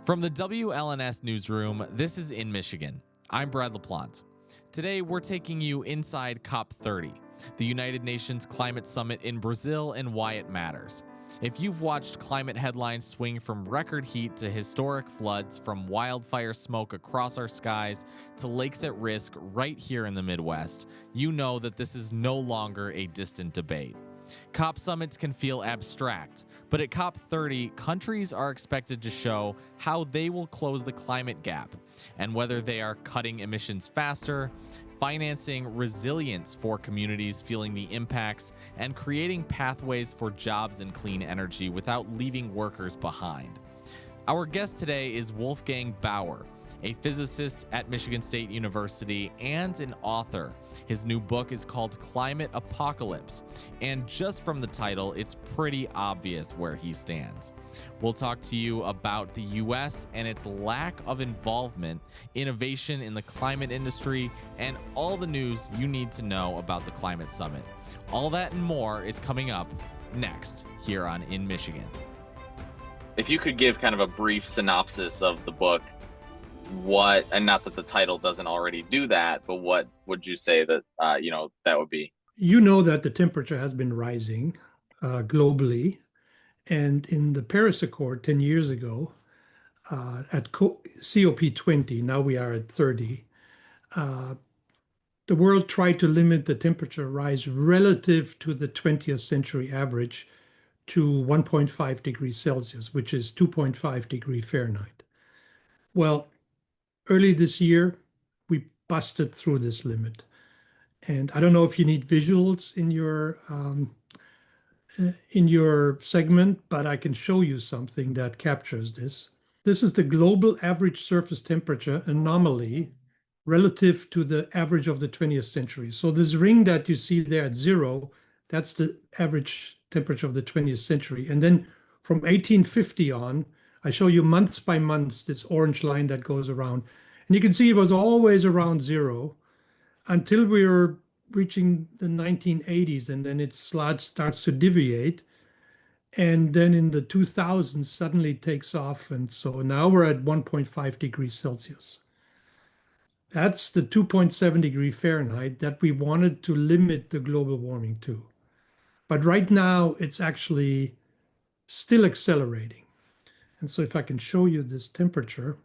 From the WLNS newsroom, this is In Michigan. I'm Brad LaPlante. Today, we're taking you inside COP30, the United Nations Climate Summit in Brazil, and why it matters. If you've watched climate headlines swing from record heat to historic floods, from wildfire smoke across our skies to lakes at risk right here in the Midwest, you know that this is no longer a distant debate. COP summits can feel abstract, but at COP30, countries are expected to show how they will close the climate gap and whether they are cutting emissions faster, financing resilience for communities feeling the impacts, and creating pathways for jobs and clean energy without leaving workers behind. Our guest today is Wolfgang Bauer, a physicist at Michigan State University and an author. His new book is called Climate Apocalypse, and just from the title, it's pretty obvious where he stands. We'll talk to you about the U.S. and its lack of involvement, innovation in the climate industry, and all the news you need to know about the climate summit. All that and more is coming up next here on In Michigan. If you could give kind of a brief synopsis of the book, what, and not that the title doesn't already do that, but what would you say that, that would be? You know that the temperature has been rising globally. And in the Paris Accord 10 years ago, at COP20, now we are at 30, the world tried to limit the temperature rise relative to the 20th century average to 1.5 degrees Celsius, which is 2.5 degrees Fahrenheit. Well, early this year, we busted through this limit. And I don't know if you need visuals in your segment, but I can show you something that captures this. This is the global average surface temperature anomaly relative to the average of the 20th century. So this ring that you see there at 0, that's the average temperature of the 20th century. And then from 1850 on, I show you months by months, this orange line that goes around. And you can see it was always around 0 until we were reaching the 1980s, and then it starts to deviate. And then in the 2000s, suddenly takes off. And so now we're at 1.5 degrees Celsius. That's the 2.7 degrees Fahrenheit that we wanted to limit the global warming to. But right now, it's actually still accelerating. And so if I can show you this temperature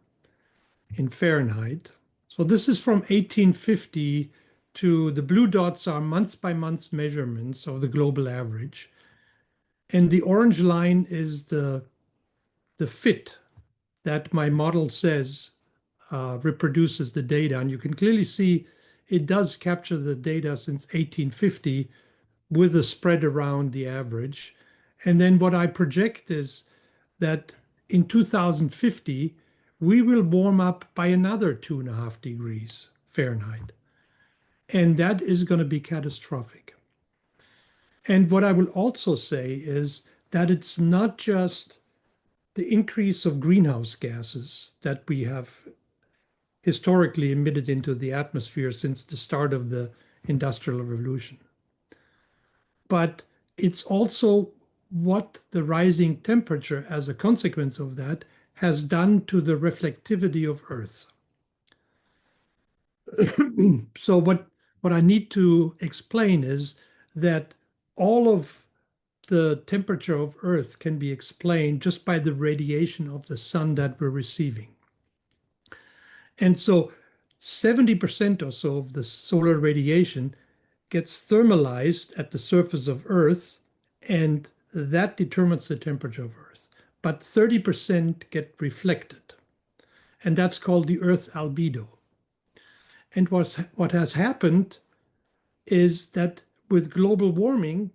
in Fahrenheit. So this is from 1850 to the blue dots are month by month measurements of the global average. And the orange line is the fit that my model says reproduces the data. And you can clearly see it does capture the data since 1850 with a spread around the average. And then what I project is that in 2050, we will warm up by another 2.5 degrees Fahrenheit. And that is going to be catastrophic. And what I will also say is that it's not just the increase of greenhouse gases that we have historically emitted into the atmosphere since the start of the Industrial Revolution, but it's also what the rising temperature as a consequence of that has done to the reflectivity of Earth. So what I need to explain is that all of the temperature of Earth can be explained just by the radiation of the sun that we're receiving. And so 70% or so of the solar radiation gets thermalized at the surface of Earth, and that determines the temperature of Earth. But 30% get reflected, and that's called the Earth albedo. And what has happened is that with global warming,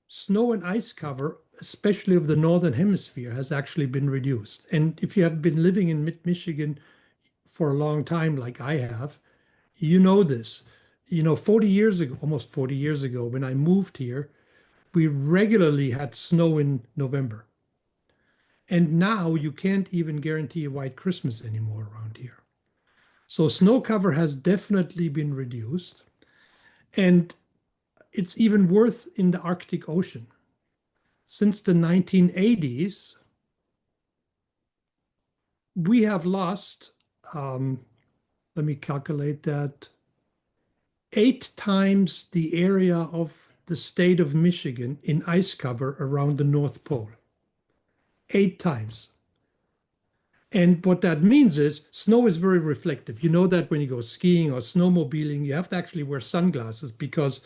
snow and ice cover, especially of the northern hemisphere, has actually been reduced. And if you have been living in mid-Michigan for a long time, like I have, you know this. 40 years ago, almost 40 years ago, when I moved here, we regularly had snow in November. And now you can't even guarantee a white Christmas anymore around here. So snow cover has definitely been reduced. And it's even worse in the Arctic Ocean. Since the 1980s, we have lost, let me calculate that, 8 times the area of the state of Michigan in ice cover around the North Pole. 8 times. And what that means is snow is very reflective. You know that when you go skiing or snowmobiling, you have to actually wear sunglasses because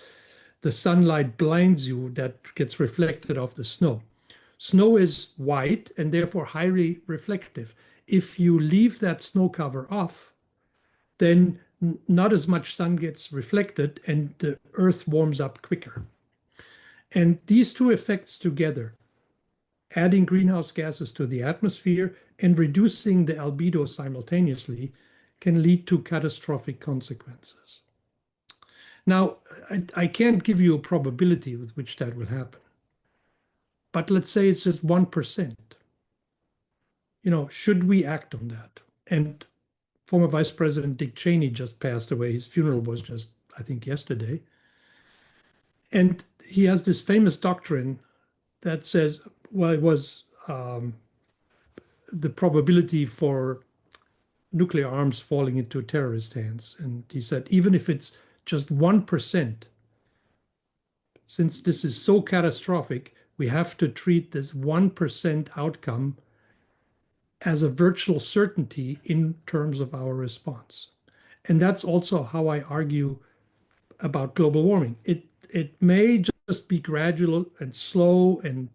the sunlight blinds you that gets reflected off the snow. Snow is white and therefore highly reflective. If you leave that snow cover off, then not as much sun gets reflected and the earth warms up quicker. And these two effects together, adding greenhouse gases to the atmosphere and reducing the albedo simultaneously, can lead to catastrophic consequences. Now, I can't give you a probability with which that will happen, but let's say it's just 1%. Should we act on that? And former Vice President Dick Cheney just passed away. His funeral was just, I think, yesterday. And he has this famous doctrine that says, well, it was the probability for nuclear arms falling into terrorist hands. And he said, even if it's just 1%, since this is so catastrophic, we have to treat this 1% outcome as a virtual certainty in terms of our response. And that's also how I argue about global warming. It may just be gradual and slow, and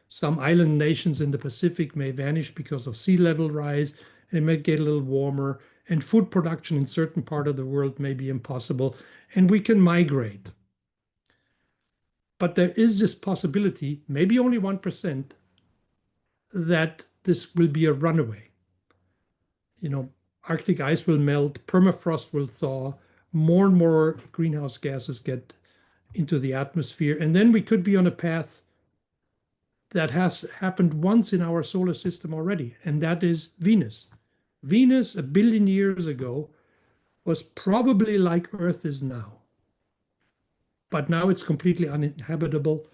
some island nations in the Pacific may vanish because of sea level rise, and it may get a little warmer, and food production in certain part of the world may be impossible, and we can migrate. But there is this possibility, maybe only 1%, that this will be a runaway. Arctic ice will melt, permafrost will thaw, more and more greenhouse gases get into the atmosphere, and then we could be on a path that has happened once in our solar system already, and that is Venus. Venus, 1 billion years ago, was probably like Earth is now. But now it's completely uninhabitable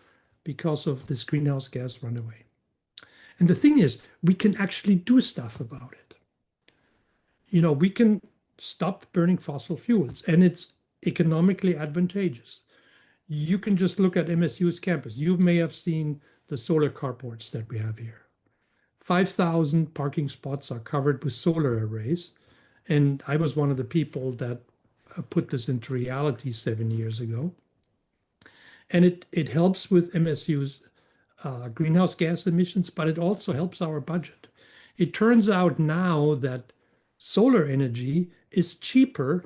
because of this greenhouse gas runaway. And the thing is, we can actually do stuff about it. We can stop burning fossil fuels, and it's economically advantageous. You can just look at MSU's campus. You may have seen the solar carports that we have here. 5,000 parking spots are covered with solar arrays. And I was one of the people that put this into reality 7 years ago. And it helps with MSU's greenhouse gas emissions, but it also helps our budget. It turns out now that solar energy is cheaper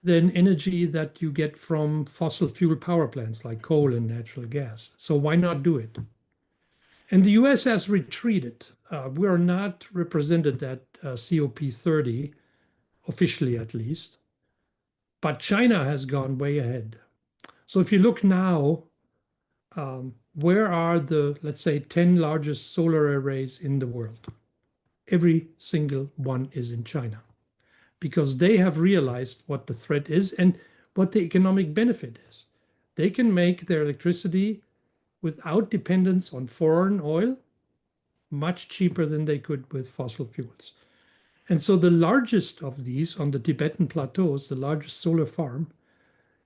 than energy that you get from fossil fuel power plants like coal and natural gas. So why not do it? And the US has retreated. We are not represented at COP30, officially at least, but China has gone way ahead. So if you look now, where are the, let's say, 10 largest solar arrays in the world? Every single one is in China, because they have realized what the threat is and what the economic benefit is. They can make their electricity without dependence on foreign oil much cheaper than they could with fossil fuels. And so the largest of these on the Tibetan plateaus, the largest solar farm,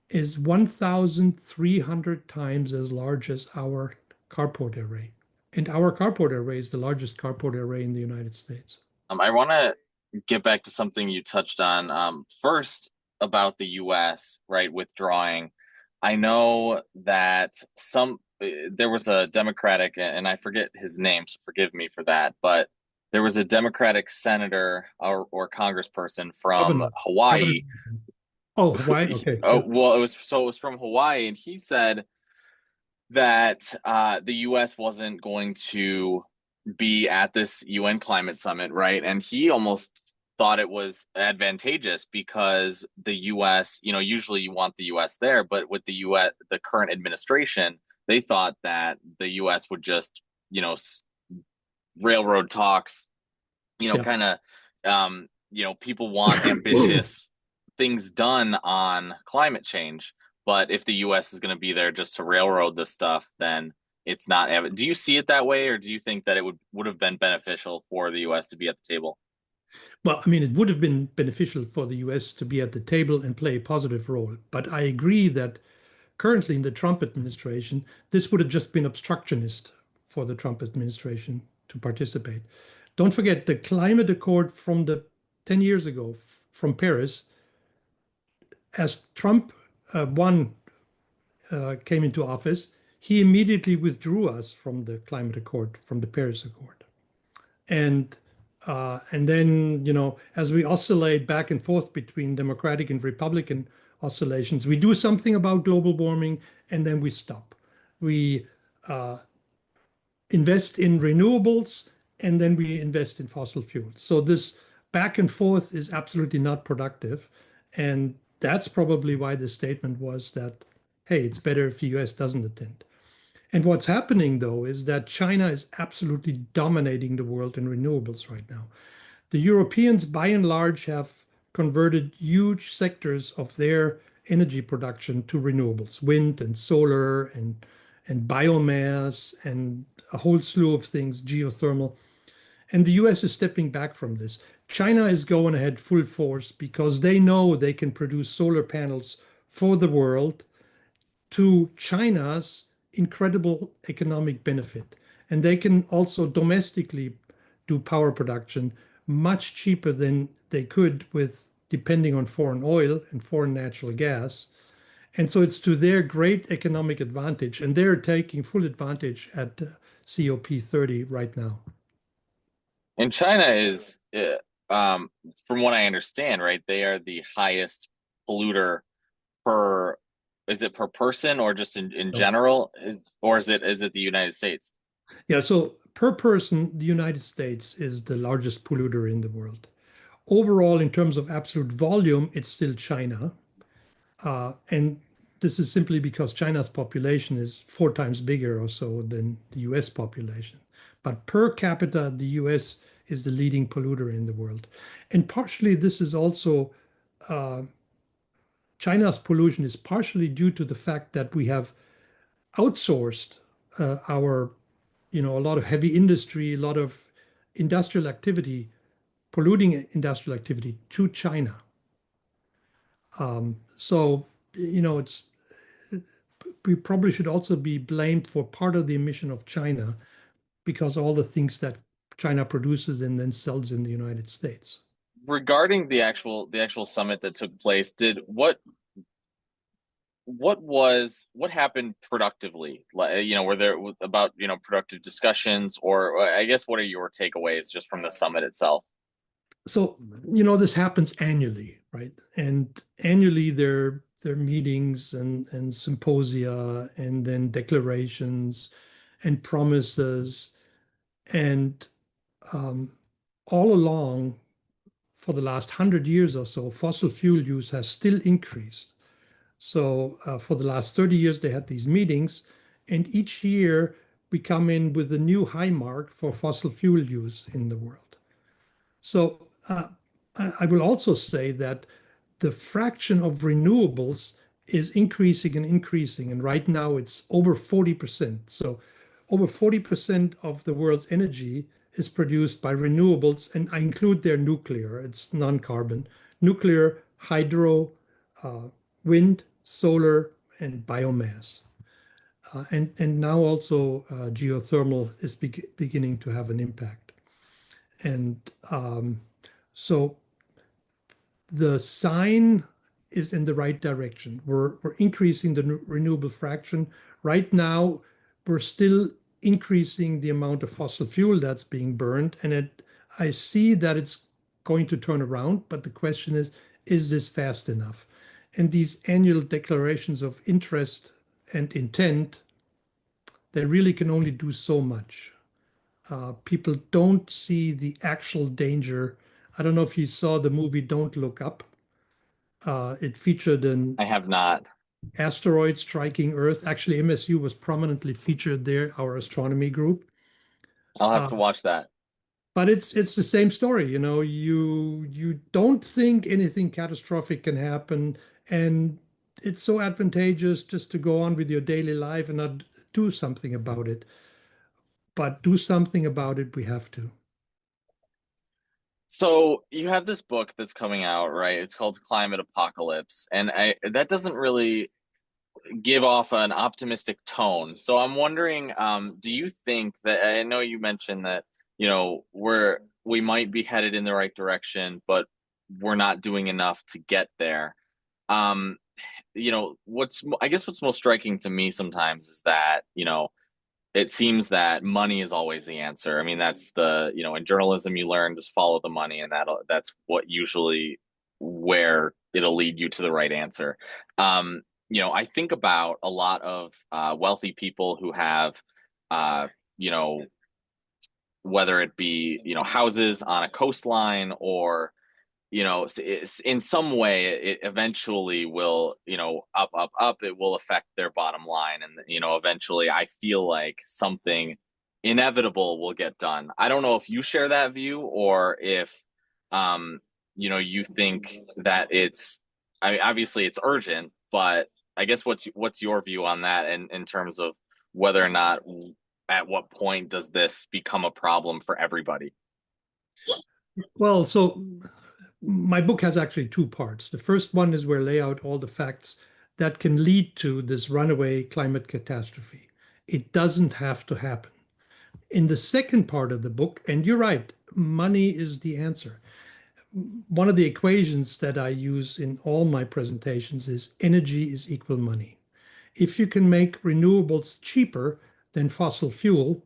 is 1,300 times as large as our carport array. And our carport array is the largest carport array in the United States. I want to get back to something you touched on first about the U.S., right, withdrawing. I know that there was a Democratic, and I forget his name, so forgive me for that, but there was a Democratic senator or congressperson from Hawaii. Oh, Hawaii. Okay. Well, it was from Hawaii, and he said that the U.S. wasn't going to be at this UN climate summit, right? And he almost thought it was advantageous because the U.S., usually you want the U.S. there, but with the U.S., the current administration, they thought that the U.S. would just, railroad talks, kind of, people want ambitious things done on climate change. But if the U.S. is going to be there just to railroad this stuff, then it's not. Do you see it that way, or do you think that it would have been beneficial for the U.S. to be at the table? Well, I mean, it would have been beneficial for the US to be at the table and play a positive role. But I agree that currently in the Trump administration, this would have just been obstructionist for the Trump administration to participate. Don't forget the climate accord from the 10 years ago from Paris. As Trump won, came into office, he immediately withdrew us from the climate accord, from the Paris Accord. And then, as we oscillate back and forth between Democratic and Republican oscillations, we do something about global warming and then we stop. We uh, invest in renewables and then we invest in fossil fuels. So this back and forth is absolutely not productive. And that's probably why the statement was that, hey, it's better if the US doesn't attend. And what's happening, though, is that China is absolutely dominating the world in renewables right now. The Europeans, by and large, have converted huge sectors of their energy production to renewables, wind and solar and biomass and a whole slew of things, geothermal. And the US is stepping back from this. China is going ahead full force because they know they can produce solar panels for the world to China's incredible economic benefit. And they can also domestically do power production much cheaper than they could with depending on foreign oil and foreign natural gas. And so it's to their great economic advantage, and they're taking full advantage at COP30 right now. And China is, from what I understand, right, they are the highest polluter per, is it per person or just in No. general? Or is it the United States? Yeah, so per person, the United States is the largest polluter in the world. Overall, in terms of absolute volume, it's still China. And this is simply because China's population is 4 times bigger or so than the US population. But per capita, the US is the leading polluter in the world. And partially, this is also uh, China's pollution is partially due to the fact that we have outsourced our, a lot of heavy industry, a lot of industrial activity, polluting industrial activity to China. So, it's we probably should also be blamed for part of the emission of China because all the things that China produces and then sells in the United States. Regarding the actual summit that took place, did what happened productively? Were there about productive discussions, or I guess what are your takeaways just from the summit itself? So, this happens annually, right? And annually there are meetings and symposia and then declarations and promises. And um, all along, for the last 100 years or so, fossil fuel use has still increased. So for the last 30 years, they had these meetings, and each year we come in with a new high mark for fossil fuel use in the world. So I will also say that the fraction of renewables is increasing and increasing. And right now it's over 40%. So over 40% of the world's energy is produced by renewables. And I include their nuclear, it's non-carbon, nuclear, hydro, uh, wind, solar, and biomass. And now also geothermal is beginning to have an impact. And so the sign is in the right direction. We're increasing the renewable fraction. Right now, we're still increasing the amount of fossil fuel that's being burned. And I see that it's going to turn around, but the question is this fast enough? And these annual declarations of interest and intent, they really can only do so much. People don't see the actual danger. I don't know if you saw the movie Don't Look Up. It featured an I have not. asteroid striking Earth. Actually, MSU was prominently featured there, our astronomy group. I'll have Uh, to watch that. but it's the same story. You don't think anything catastrophic can happen, and it's so advantageous just to go on with your daily life and not do something about it. But do something about it, we have to. So you have this book that's coming out, right? It's called Climate Apocalypse, and I that doesn't really give off an optimistic tone. So I'm wondering, do you think that I know you mentioned that, we might be headed in the right direction, but we're not doing enough to get there. Um, I guess what's most striking to me sometimes is that, it seems that money is always the answer. I mean, that's in journalism you learn just follow the money, and that's what usually where it'll lead you to the right answer. Um, I think about a lot of wealthy people who have, uh, you know, whether it be, houses on a coastline or it's in some way it eventually will, up, it will affect their bottom line. And, eventually I feel like something inevitable will get done. I don't know if you share that view or if, you think that I mean, obviously it's urgent, but I guess what's your view on that in terms of whether or not at what point does this become a problem for everybody? Well, so my book has actually two parts. The first one is where I lay out all the facts that can lead to this runaway climate catastrophe. It doesn't have to happen. In the second part of the book, and you're right, money is the answer. One of the equations that I use in all my presentations is energy is equal money. If you can make renewables cheaper than fossil fuel,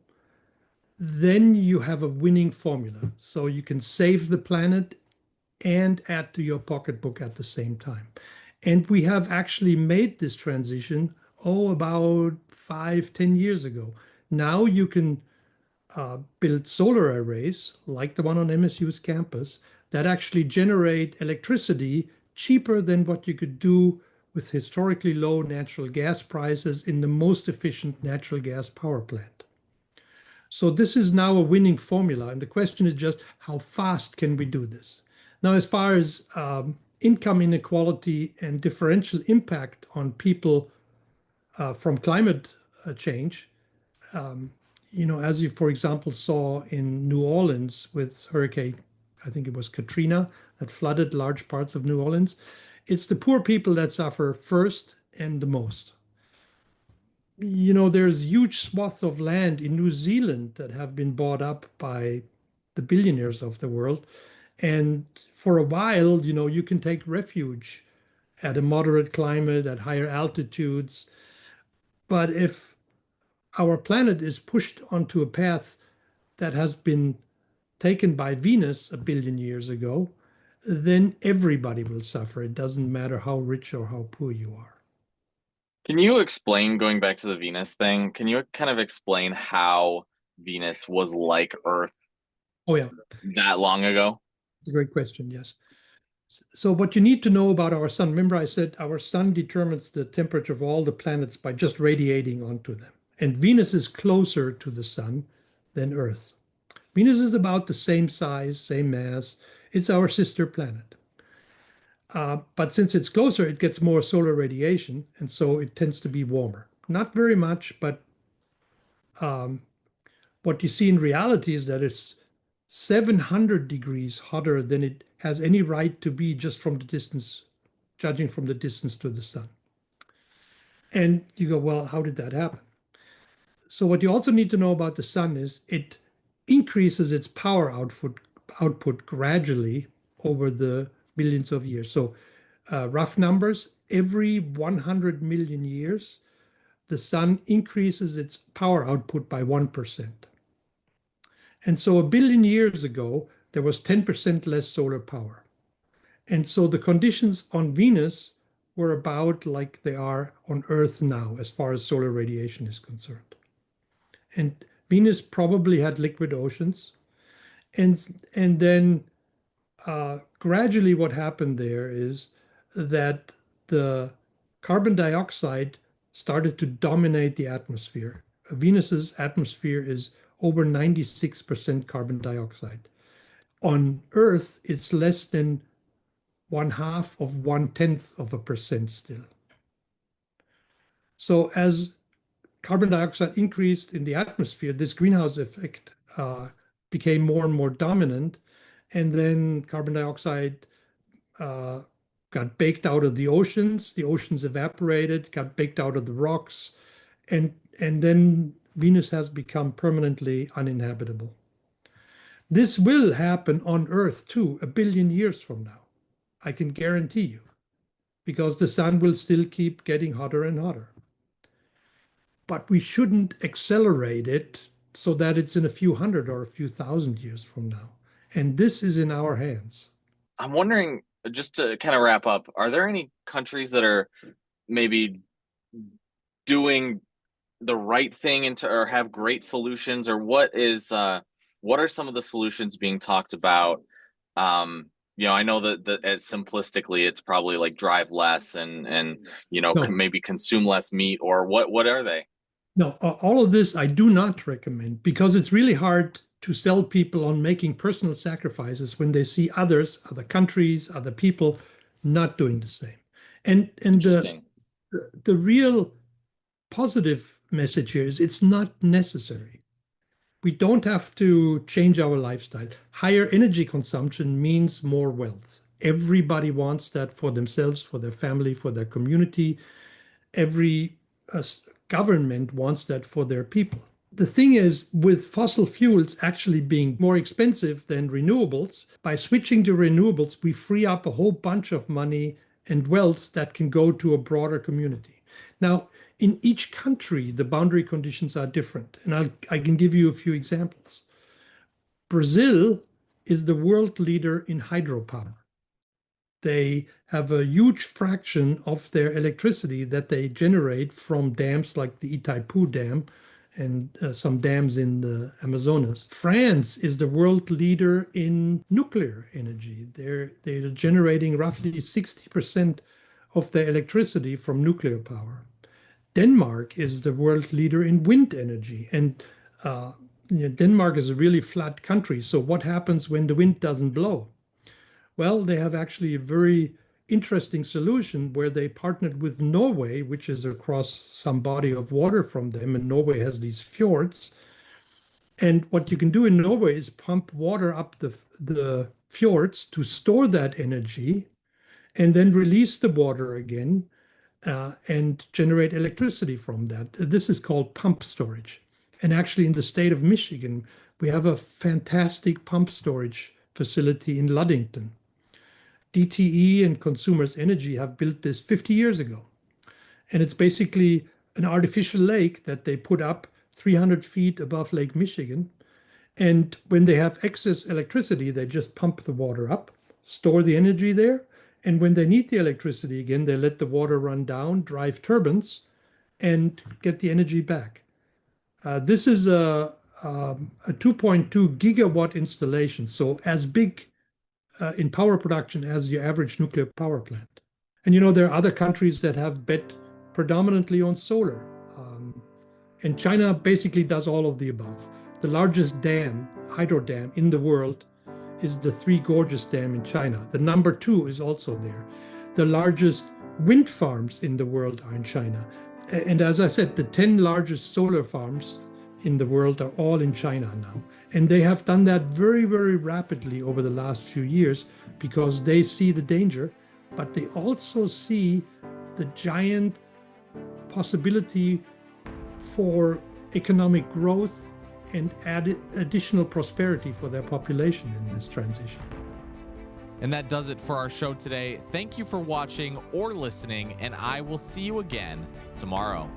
then you have a winning formula. So you can save the planet and add to your pocketbook at the same time. And we have actually made this transition, about 5, 10 years ago. Now you can build solar arrays like the one on MSU's campus that actually generate electricity cheaper than what you could do with historically low natural gas prices in the most efficient natural gas power plant. So this is now a winning formula. And the question is just how fast can we do this? Now, as far as income inequality and differential impact on people from climate change, as you, for example, saw in New Orleans with Hurricane, I think it was Katrina, that flooded large parts of New Orleans, it's the poor people that suffer first and the most. There's huge swaths of land in New Zealand that have been bought up by the billionaires of the world. And for a while, you can take refuge at a moderate climate, at higher altitudes. But if our planet is pushed onto a path that has been taken by Venus a billion years ago, then everybody will suffer. It doesn't matter how rich or how poor you are. Can you explain, going back to the Venus thing, can you kind of explain how Venus was like Earth Oh, yeah, that long ago? it's a great question. Yes. So, what you need to know about our sun, remember I said our sun determines the temperature of all the planets by just radiating onto them. And Venus is closer to the sun than Earth. Venus is about the same size, same mass. It's our sister planet. But since it's closer, it gets more solar radiation, and so it tends to be warmer. Not very much, but what you see in reality is that it's 700 degrees hotter than it has any right to be just from the distance, judging from the distance to the sun. And you go, well, how did that happen? So what you also need to know about the sun is it increases its power output gradually over the millions of years. So rough numbers, every 100 million years, the sun increases its power output by 1%. And so a billion years ago, there was 10% less solar power. And so the conditions on Venus were about like they are on Earth now, as far as solar radiation is concerned. And Venus probably had liquid oceans. And then gradually what happened there is that the carbon dioxide started to dominate the atmosphere. Venus's atmosphere is over 96% carbon dioxide. On Earth, it's less than 1/2 of 1/10 of a percent still. So as carbon dioxide increased in the atmosphere, this greenhouse effect became more and more dominant. and then carbon dioxide got baked out of the oceans evaporated, got baked out of the rocks, and then Venus has become permanently uninhabitable. This will happen on Earth too, 1 billion years from now. I can guarantee you, because the sun will still keep getting hotter and hotter. But we shouldn't accelerate it so that it's in a few hundred or a few thousand years from now. And this is in our hands. I'm wondering, just to kind of wrap up, are there any countries that are maybe doing the right thing or have great solutions, or what are some of the solutions being talked about? I know that as simplistically, it's probably like drive less and No. maybe consume less meat, or what are they? No, all of this I do not recommend, because it's really hard to sell people on making personal sacrifices when they see others, other countries, other people not doing the same. And Interesting. the real positive message here is it's not necessary. We don't have to change our lifestyle. Higher energy consumption means more wealth. Everybody wants that for themselves, for their family, for their community. Every government wants that for their people. The thing is, with fossil fuels actually being more expensive than renewables, by switching to renewables, we free up a whole bunch of money and wealth that can go to a broader community. Now, in each country, the boundary conditions are different. And I can give you a few examples. Brazil is the world leader in hydropower. They have a huge fraction of their electricity that they generate from dams like the Itaipu Dam and some dams in the Amazonas. France is the world leader in nuclear energy. They're generating roughly 60% of their electricity from nuclear power. Denmark is the world leader in wind energy. And Denmark is a really flat country. So what happens when the wind doesn't blow? Well, they have actually a very interesting solution where they partnered with Norway, which is across some body of water from them. And Norway has these fjords. And what you can do in Norway is pump water up the fjords to store that energy and then release the water again and generate electricity from that. This is called pump storage. And actually, in the state of Michigan, we have a fantastic pump storage facility in Ludington. DTE and Consumers Energy have built this 50 years ago. And it's basically an artificial lake that they put up 300 feet above Lake Michigan. And when they have excess electricity, they just pump the water up, store the energy there. And when they need the electricity again, they let the water run down, drive turbines, and get the energy back. This is a 2.2 gigawatt installation, so as big in power production as your average nuclear power plant. And there are other countries that have bet predominantly on solar. And China basically does all of the above. The largest hydro dam in the world is the Three Gorges Dam in China. The number 2 is also there. The largest wind farms in the world are in China. And as I said, the 10 largest solar farms in the world are all in China now. And they have done that very, very rapidly over the last few years because they see the danger, but they also see the giant possibility for economic growth and additional prosperity for their population in this transition. And that does it for our show today. Thank you for watching or listening, and I will see you again tomorrow.